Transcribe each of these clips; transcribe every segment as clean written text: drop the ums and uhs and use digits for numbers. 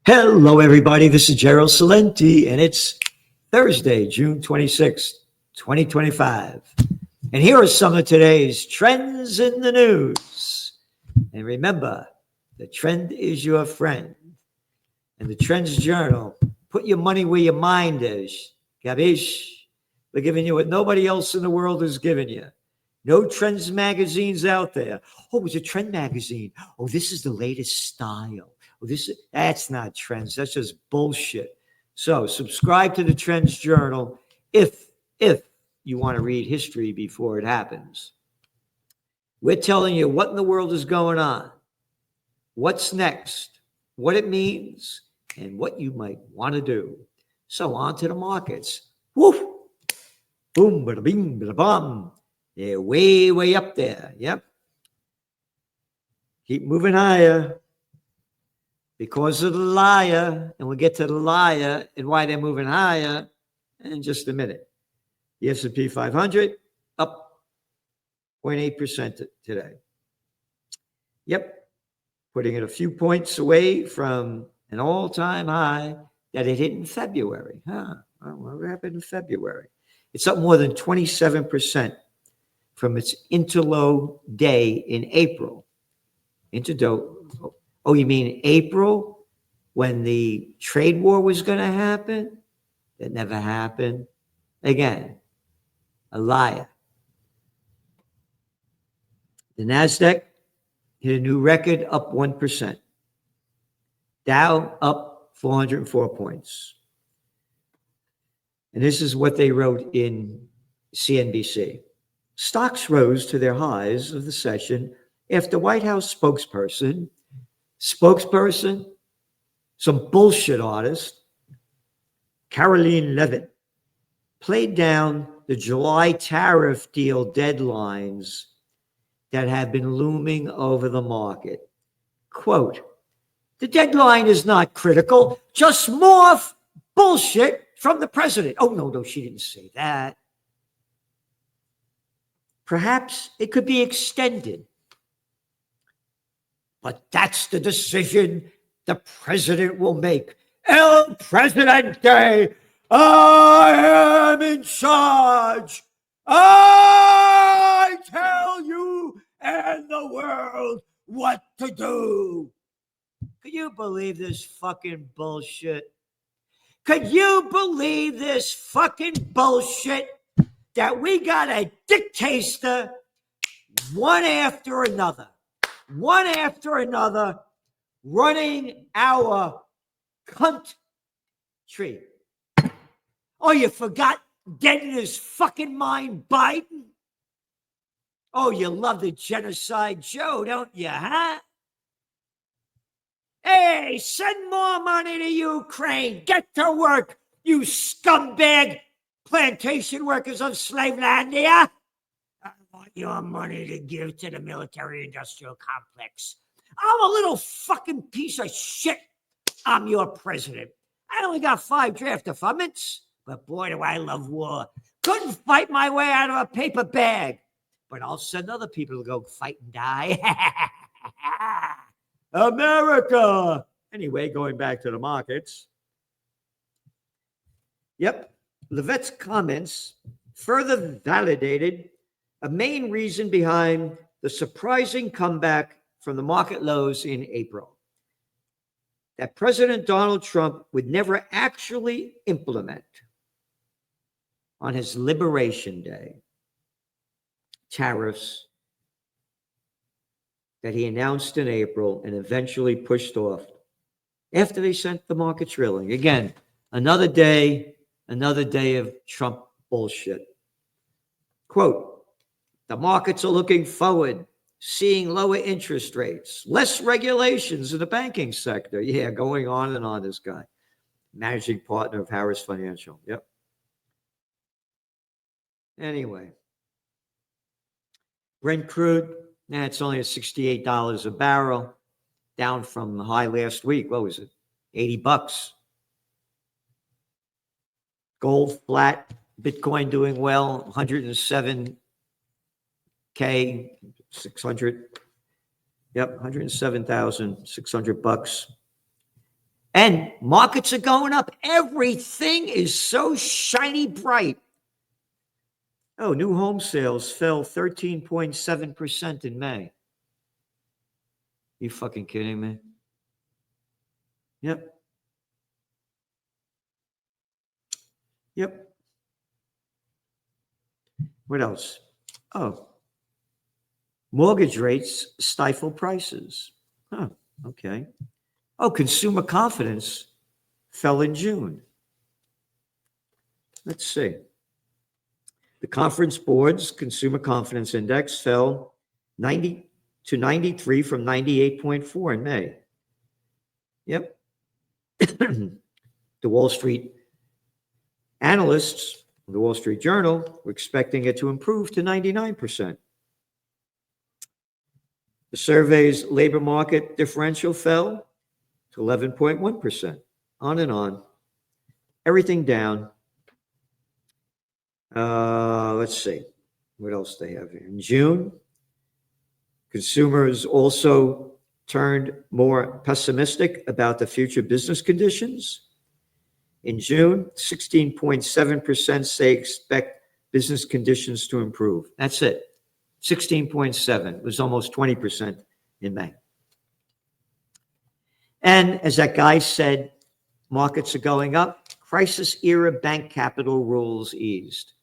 Hello, everybody. This is Gerald Salenti, and it's Thursday, June 26th, 2025. And here are some of today's trends in the news. And remember, the trend is your friend. And the Trends Journal, put your money where your mind is. Gabish? We're giving you what nobody else in the world is giving you. No Trends magazines out there. Oh, it's a Trend magazine. Oh, this is the latest style. Oh, that's not trends. That's just bullshit. So subscribe to the Trends Journal if you want to read history before it happens. We're telling you what in the world is going on, what's next, what it means, and what you might want to do. So on to the markets. Woof! Boom, bada bing, bada bum. They're way up there. Yep. Keep moving higher because of the liar. And we'll get to the liar and why they're moving higher in just a minute. The S&P 500 up 0.8% today. Yep. Putting it a few points away from an all-time high that it hit in February. Well, what happened in February? It's up more than 27% from its interlow day in April. Oh, you mean April when the trade war was going to happen? That never happened. Again, a liar. The NASDAQ hit a new record, up 1%. Dow up 404 points. And this is what they wrote in CNBC. Stocks rose to their highs of the session after White House spokesperson, some bullshit artist, Caroline Levitt, played down the July tariff deal deadlines that have been looming over the market. Quote, the deadline is not critical, just more bullshit from the president. Oh, no, she didn't say that. Perhaps it could be extended. But that's the decision the president will make. El Presidente, I am in charge. I tell you and the world what to do. Could you believe this fucking bullshit? Could you believe this fucking bullshit that we got a dictator one after another running our country? Oh, you forgot dead in his fucking mind, Biden? Oh, you love the genocide Joe, don't you, huh? Hey, send more money to Ukraine. Get to work, you scumbag plantation workers of Slavelandia. I want your money to give to the military-industrial complex. I'm a little fucking piece of shit. I'm your president. I only got 5 draft deferments, but boy, do I love war. Couldn't fight my way out of a paper bag, but I'll send other people to go fight and die. America. Anyway, going back to the markets. Yep. Levitt's comments further validated a main reason behind the surprising comeback from the market lows in April. That President Donald Trump would never actually implement on his Liberation Day tariffs that he announced in April and eventually pushed off after they sent the markets reeling. Again, another day of Trump bullshit. Quote, the markets are looking forward, seeing lower interest rates, less regulations in the banking sector. Yeah, going on and on, this guy. Managing partner of Harris Financial. Yep. Anyway. Brent crude, it's only at $68 a barrel, down from the high last week. What was it? $80. Gold flat, Bitcoin doing well, 107K, 600. Yep, $107,600. And markets are going up. Everything is so shiny bright. Oh, new home sales fell 13.7% in May. You fucking kidding me? Yep. Yep. What else? Oh, mortgage rates stifle prices. Huh. Okay. Oh, consumer confidence fell in June. Let's see. The Conference Board's Consumer Confidence Index fell 90 to 93 from 98.4 in May. Yep. The Wall Street analysts, the Wall Street Journal, were expecting it to improve to 99%. The survey's labor market differential fell to 11.1%. On and on. Everything down. Let's see. What else they have here? In June, consumers also turned more pessimistic about the future business conditions. In June, 16.7% say expect business conditions to improve. That's it. 16.7. It was almost 20% in May. And as that guy said, markets are going up. Crisis era bank capital rules eased.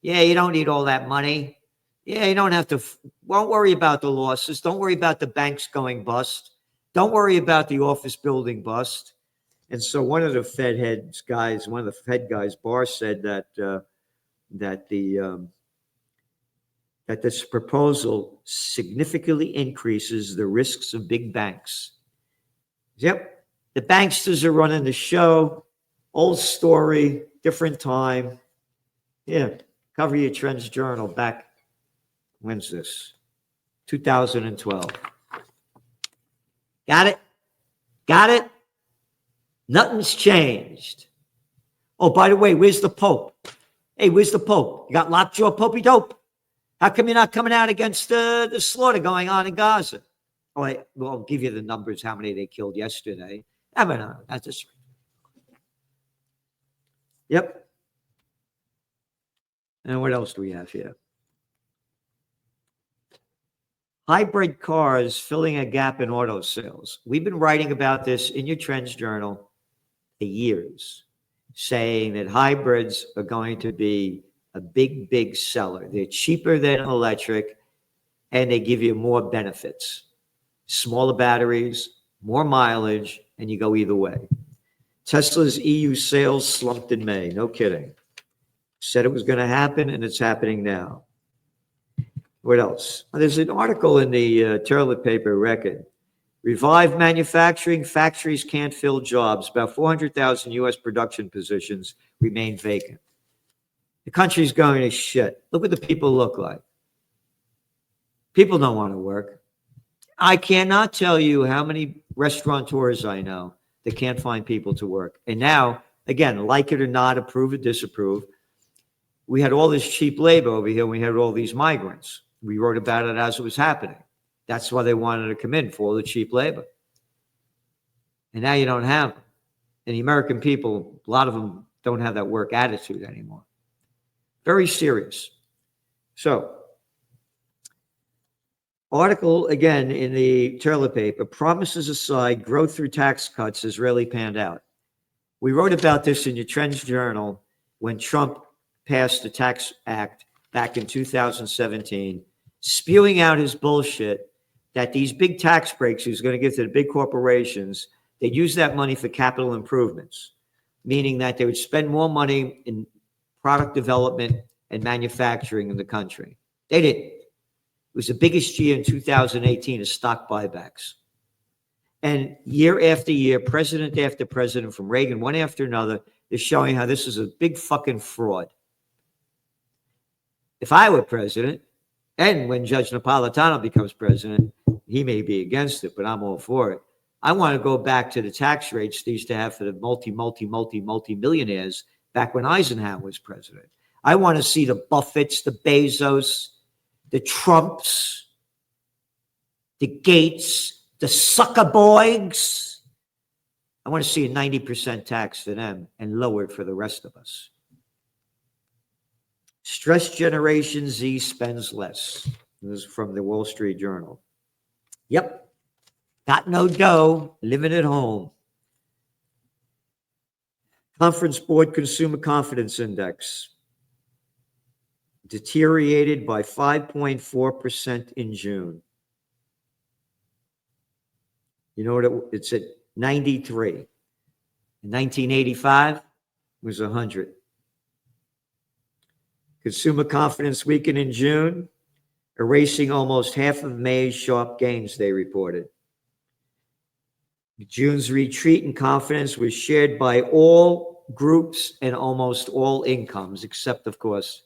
Yeah, you don't need all that money. Yeah, you don't have to. Won't worry about the losses. Don't worry about the banks going bust. Don't worry about the office building bust. And so one of the Fed heads guys, one of the Fed guys, Barr, said that that this proposal significantly increases the risks of big banks. Yep, the banksters are running the show. Old story, different time. Yeah, cover your Trends Journal back. When's this? 2012. Got it? Got it? Nothing's changed. Oh, by the way, where's the Pope? Hey, where's the Pope? You got lockjaw Popey dope? How come you're not coming out against the slaughter going on in Gaza? Oh, I'll give you the numbers, how many they killed yesterday. I mean, that's just... Yep. And what else do we have here? Hybrid cars filling a gap in auto sales. We've been writing about this in your Trends Journal for years, saying that hybrids are going to be a big, big seller. They're cheaper than electric, and they give you more benefits. Smaller batteries, more mileage, and you go either way. Tesla's EU sales slumped in May. No kidding. Said it was going to happen, and it's happening now. What else? There's an article in the toilet paper Record. Revive manufacturing. Factories can't fill jobs. About 400,000 U.S. production positions remain vacant. The country's going to shit. Look what the people look like. People don't want to work. I cannot tell you how many restaurateurs I know that can't find people to work. And now, again, like it or not, approve or disapprove, we had all this cheap labor over here. We had all these migrants. We wrote about it as it was happening. That's why they wanted to come in, for all the cheap labor. And now you don't have them. And the American people, a lot of them don't have that work attitude anymore. Very serious. So, article again in the toilet paper, promises aside, growth through tax cuts has really panned out. We wrote about this in your Trends Journal when Trump passed the Tax Act back in 2017, spewing out his bullshit that these big tax breaks he was going to give to the big corporations, they'd use that money for capital improvements, meaning that they would spend more money in product development and manufacturing in the country. They didn't. It was the biggest year in 2018 of stock buybacks. And year after year, president after president, from Reagan, one after another, is showing how this is a big fucking fraud. If I were president, and when Judge Napolitano becomes president, he may be against it, but I'm all for it. I want to go back to the tax rates they used to have for the multi-millionaires back when Eisenhower was president. I want to see the Buffetts, the Bezos, the Trumps, the Gates, the Zuckerbergs, I want to see a 90% tax for them and lowered for the rest of us. Stress Generation Z spends less. This is from the Wall Street Journal. Yep. Got no dough, living at home. Conference Board Consumer Confidence Index deteriorated by 5.4% in June. You know what? It's at 93. In 1985, it was 100. Consumer confidence weakened in June, erasing almost half of May's sharp gains, they reported. June's retreat in confidence was shared by all groups and almost all incomes, except, of course,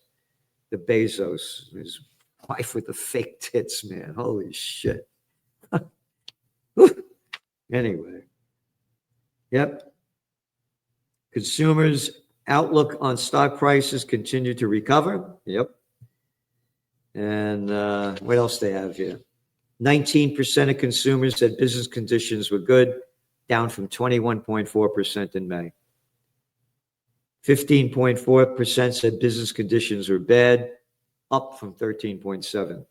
the Bezos, his wife with the fake tits, man. Holy shit. Anyway. Yep. Consumers' outlook on stock prices continue to recover. Yep. And what else they have here? 19% of consumers said business conditions were good, down from 21.4% in May. 15.4% said business conditions were bad, up from 13.7%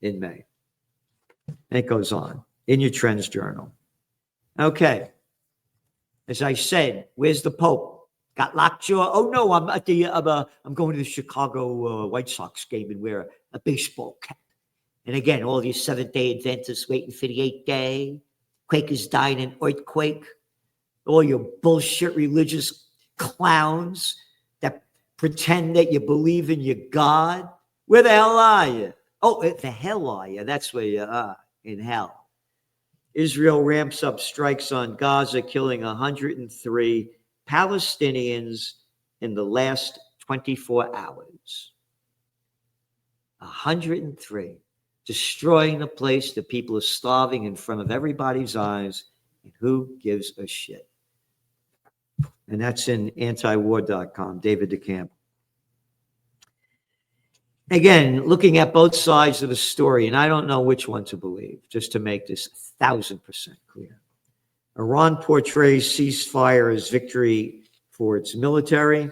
in May. And it goes on in your Trends Journal. Okay. As I said, where's the Pope? Got lockjaw? Oh no, I'm going to the Chicago White Sox game and wear a baseball cap. And again, all these Seventh-day Adventists waiting for the 8th day. Quakers dying in earthquake. All your bullshit religious clowns that pretend that you believe in your God. Where the hell are you? Oh, the hell are you? That's where you are, in hell. Israel ramps up strikes on Gaza, killing 103 Palestinians in the last 24 hours. 103. Destroying the place. The people are starving in front of everybody's eyes. And who gives a shit? And that's in antiwar.com, David DeCamp. Again, looking at both sides of the story, and I don't know which one to believe, just to make this 1,000% clear. Iran portrays ceasefire as victory for its military.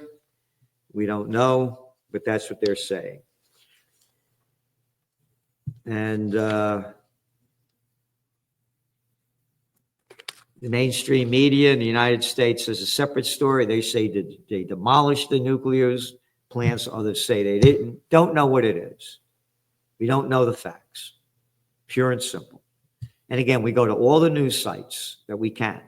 We don't know, but that's what they're saying. And the mainstream media in the United States is a separate story. They say that they demolished the nuclear plants. Others say they didn't. Don't know what it is. We don't know the facts. Pure and simple. And again, we go to all the news sites that we can.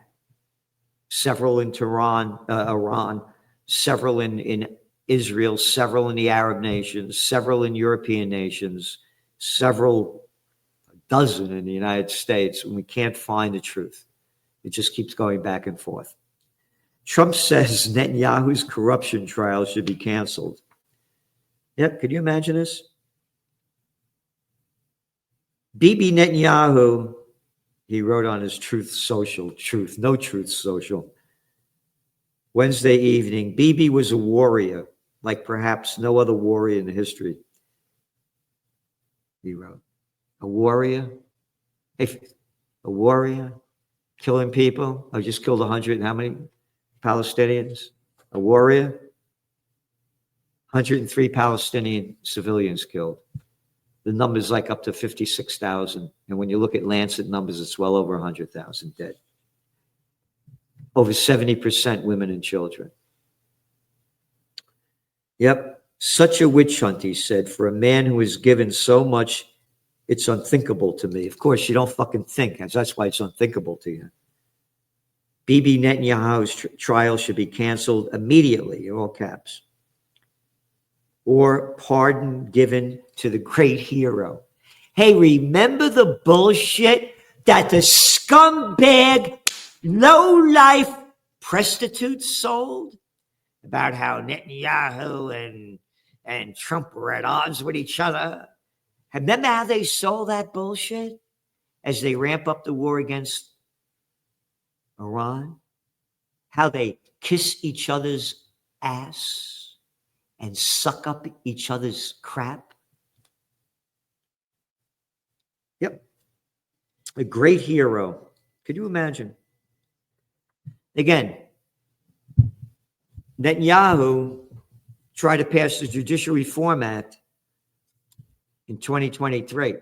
Several in Tehran, Iran, several in Israel, several in the Arab nations, several in European nations, several dozen in the United States, and we can't find the truth. It just keeps going back and forth. Trump says Netanyahu's corruption trial should be canceled. Yep, could you imagine this? Bibi Netanyahu, he wrote on his Truth Social, No Truth Social, Wednesday evening, Bibi was a warrior, like perhaps no other warrior in history. He wrote, a warrior? Hey, a warrior? Killing people? I just killed 100 and how many Palestinians? A warrior? 103 Palestinian civilians killed. The number's like up to 56,000. And when you look at Lancet numbers, it's well over 100,000 dead. Over 70% women and children. Yep. Such a witch hunt, he said, for a man who has given so much, it's unthinkable to me. Of course, you don't fucking think. That's why it's unthinkable to you. Bibi Netanyahu's trial should be canceled immediately, in all caps. Or pardon given to the great hero. Hey, remember the bullshit that the scumbag, low-life prostitutes sold? About how Netanyahu and Trump were at odds with each other? Remember how they sold that bullshit as they ramp up the war against Iran? How they kiss each other's ass and suck up each other's crap? Yep. A great hero. Could you imagine? Again, Netanyahu tried to pass the Judicial Reform Act in 2023.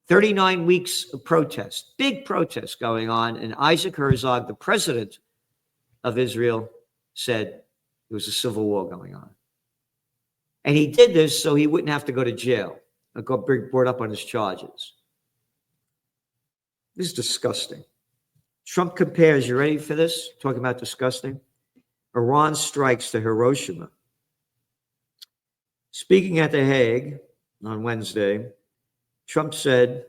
39 weeks of protest, big protests going on, and Isaac Herzog, the president of Israel, said there was a civil war going on. And he did this so he wouldn't have to go to jail or go brought up on his charges. This is disgusting. Trump compares, you ready for this? Talking about disgusting. Iran strikes to Hiroshima. Speaking at The Hague on Wednesday, Trump said,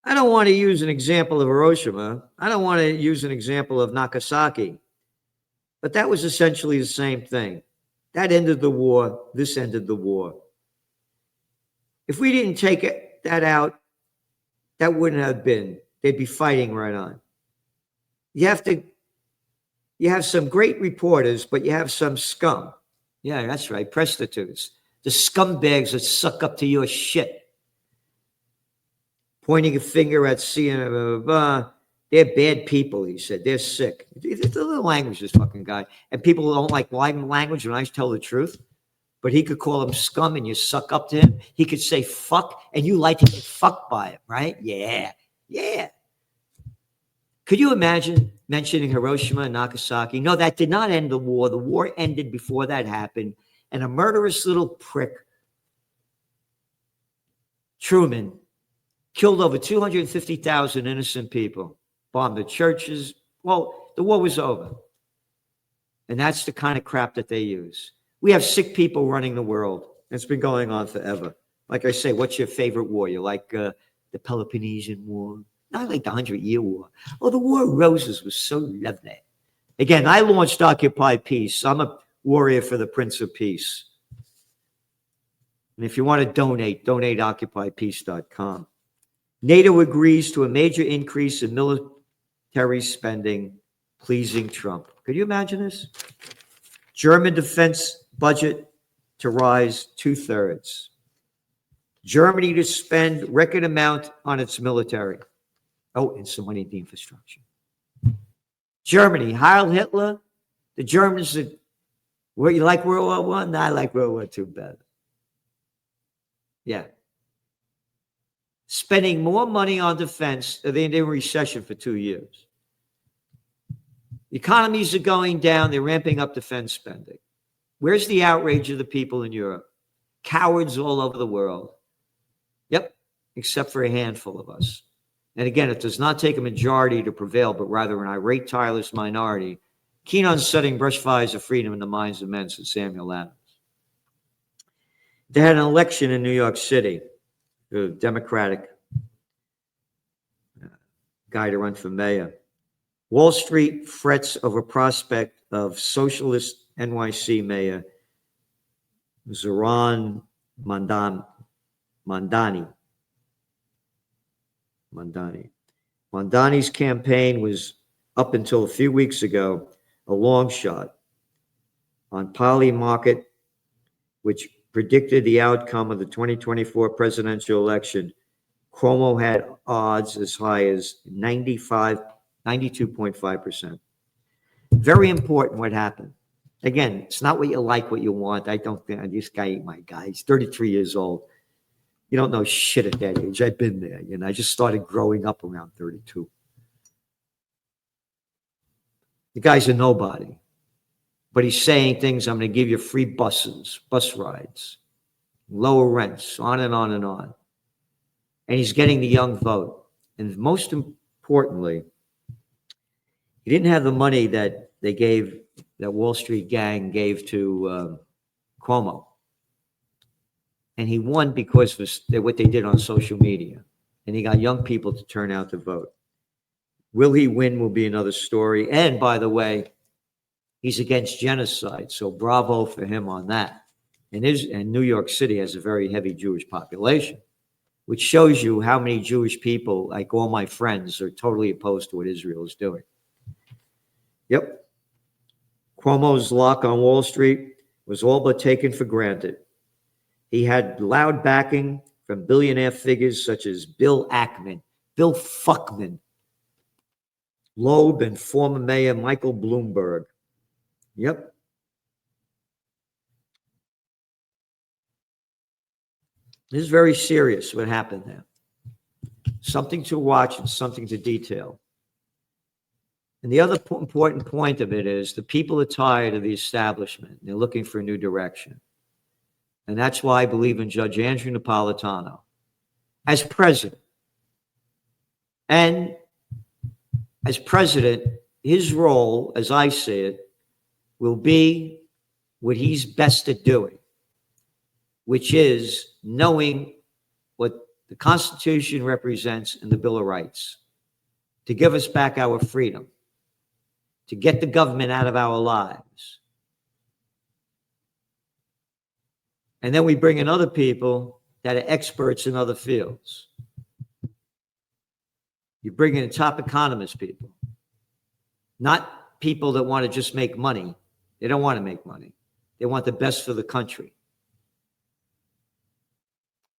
I don't want to use an example of Hiroshima. I don't want to use an example of Nagasaki. But that was essentially the same thing. That ended the war. This ended the war. If we didn't take that out, that wouldn't have been. They'd be fighting right on. You have some great reporters, but you have some scum. Yeah, that's right. Prostitutes. The scumbags that suck up to your shit. Pointing a finger at CNN, they're bad people, he said. They're sick. It's a little language, this fucking guy. And people don't like language when I tell the truth. But he could call them scum and you suck up to him. He could say fuck and you like to get fucked by him, right? Yeah. Yeah. Could you imagine mentioning Hiroshima and Nagasaki? No, that did not end the war. The war ended before that happened. And a murderous little prick, Truman, killed over 250,000 innocent people, bombed the churches. Well, the war was over. And that's the kind of crap that they use. We have sick people running the world. It's been going on forever. Like I say, what's your favorite war? You like the Peloponnesian War? No, I like the 100-Year War. Oh, the War of Roses was so lovely. Again, I launched Occupy Peace. I'm a warrior for the Prince of Peace. And if you want to donate occupypeace.com. NATO agrees to a major increase in military spending, pleasing Trump. Could you imagine this? German defense budget to rise 2/3. Germany to spend record amount on its military. Oh, and some money in the infrastructure. Germany, Heil Hitler. The Germans, what, you like World War I? No, I like World War II better. Yeah. Spending more money on defense than they're in recession for 2 years. Economies are going down. They're ramping up defense spending. Where's the outrage of the people in Europe? Cowards all over the world. Yep, except for a handful of us. And again, it does not take a majority to prevail, but rather an irate, tireless minority, keen on setting brush fires of freedom in the minds of men, said Samuel Adams. They had an election in New York City, a Democratic guy to run for mayor. Wall Street frets over prospect of socialist NYC mayor Zohran Mamdani. Mamdani's campaign was, up until a few weeks ago, a long shot on Poly Market, which predicted the outcome of the 2024 presidential election. Cuomo had odds as high as 92.5%. Very important what happened. Again, it's not what you like, what you want. I don't think this guy ain't my guy. He's 33 years old. You don't know shit at that age. I've been there. I just started growing up around 32. The guy's a nobody. But he's saying things, I'm going to give you free bus rides, lower rents, on and on and on. And he's getting the young vote. And most importantly, he didn't have the money that that Wall Street gang gave to Cuomo. And he won because of what they did on social media. And he got young people to turn out to vote. Will he win will be another story. And by the way, he's against genocide. So bravo for him on that. And New York City has a very heavy Jewish population, which shows you how many Jewish people, like all my friends, are totally opposed to what Israel is doing. Yep. Cuomo's luck on Wall Street was all but taken for granted. He had loud backing from billionaire figures such as Bill Ackman, Bill Fuckman, Loeb and former Mayor Michael Bloomberg. Yep. This is very serious what happened there. Something to watch and something to detail. And the other important point of it is the people are tired of the establishment. They're looking for a new direction. And that's why I believe in Judge Andrew Napolitano as president. And as president, his role, as I see it, will be what he's best at doing, which is knowing what the Constitution represents and the Bill of Rights, to give us back our freedom, to get the government out of our lives. And then we bring in other people that are experts in other fields. You bring in top economist people, not people that want to just make money. They don't want to make money. They want the best for the country.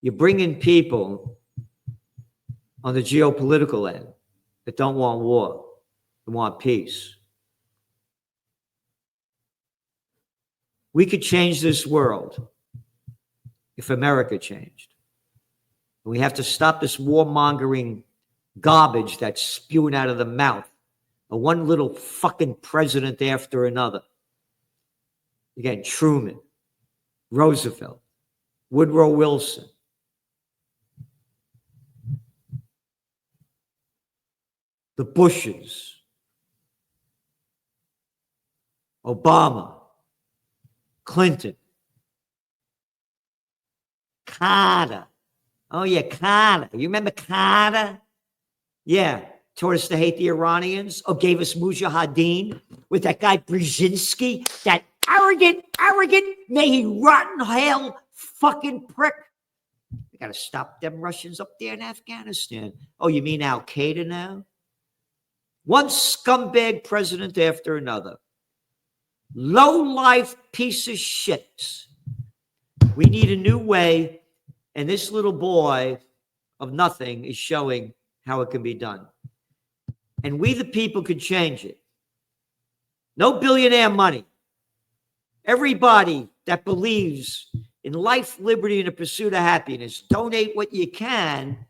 You bring in people on the geopolitical end that don't want war, they want peace. We could change this world if America changed. We have to stop this warmongering garbage that's spewing out of the mouth of one little fucking president after another. Again, Truman, Roosevelt, Woodrow Wilson. The Bushes, Obama, Clinton, Carter. Oh, yeah, Carter. You remember Carter? Yeah, taught us to hate the Iranians, or gave us Mujahideen with that guy Brzezinski, that arrogant, may he rot in hell fucking prick. We got to stop them Russians up there in Afghanistan. Oh, you mean Al Qaeda now? One scumbag president after another. Low-life piece of shit. We need a new way, and this little boy of nothing is showing how it can be done. And we, the people, could change it. No billionaire money. Everybody that believes in life, liberty, and the pursuit of happiness, donate what you can.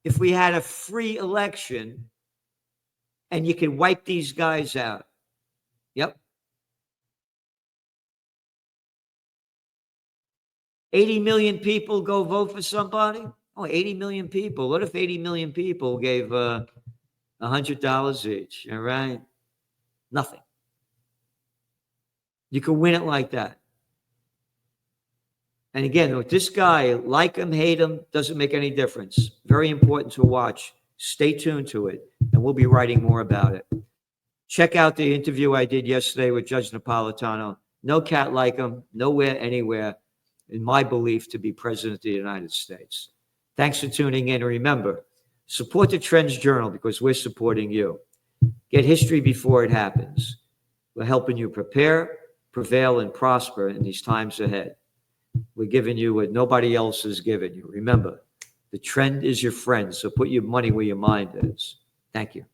If we had a free election, and you can wipe these guys out. Yep. 80 million people go vote for somebody? Oh, 80 million people. What if 80 million people gave $100 each? All right. Nothing. You can win it like that. And again, with this guy, like him, hate him, doesn't make any difference. Very important to watch. Stay tuned to it, and we'll be writing more about it. Check out the interview I did yesterday with Judge Napolitano. No cat like him, nowhere, anywhere, in my belief, to be president of the United States. Thanks for tuning in. And remember, support the Trends Journal because we're supporting you. Get history before it happens. We're helping you prepare, prevail, and prosper in these times ahead. We're giving you what nobody else is giving you. Remember, the trend is your friend, so put your money where your mind is. Thank you.